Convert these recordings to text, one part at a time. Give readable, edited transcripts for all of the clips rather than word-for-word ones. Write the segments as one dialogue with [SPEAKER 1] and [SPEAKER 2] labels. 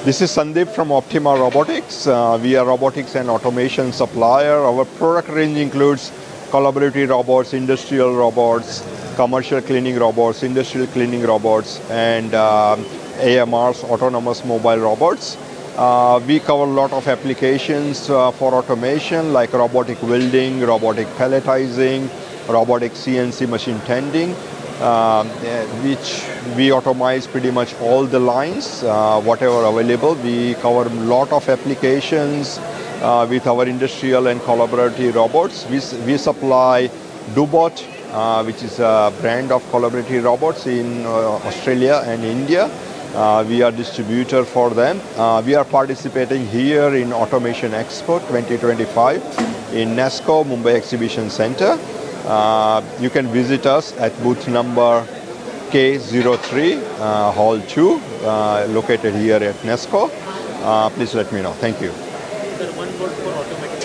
[SPEAKER 1] This is Sandeep from Optima Robotics. We are robotics and automation supplier. Our product range includes collaborative robots, industrial robots, commercial cleaning robots, industrial cleaning robots, and AMRs, autonomous mobile robots. We cover a lot of applications for automation like robotic welding, robotic pelletizing, robotic CNC machine tending, which we automize pretty much all the lines, whatever available. We cover a lot of applications with our industrial and collaborative robots. We supply Dubot, which is a brand of collaborative robots in Australia and India. We are distributor for them. We are participating here in Automation Expo 2025 in NESCO, Mumbai Exhibition Center. You can visit us at booth number K03, Hall 2, located here at NESCO. Please let me know. Thank you.
[SPEAKER 2] Sir, one word for automation.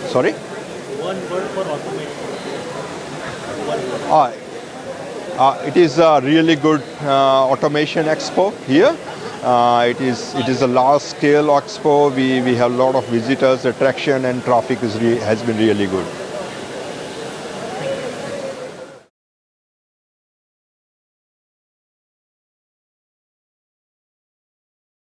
[SPEAKER 1] Sorry?
[SPEAKER 2] One word for automation.
[SPEAKER 1] It is a really good automation expo here. It is a large scale expo. We have a lot of visitors. Attraction and traffic has been really good.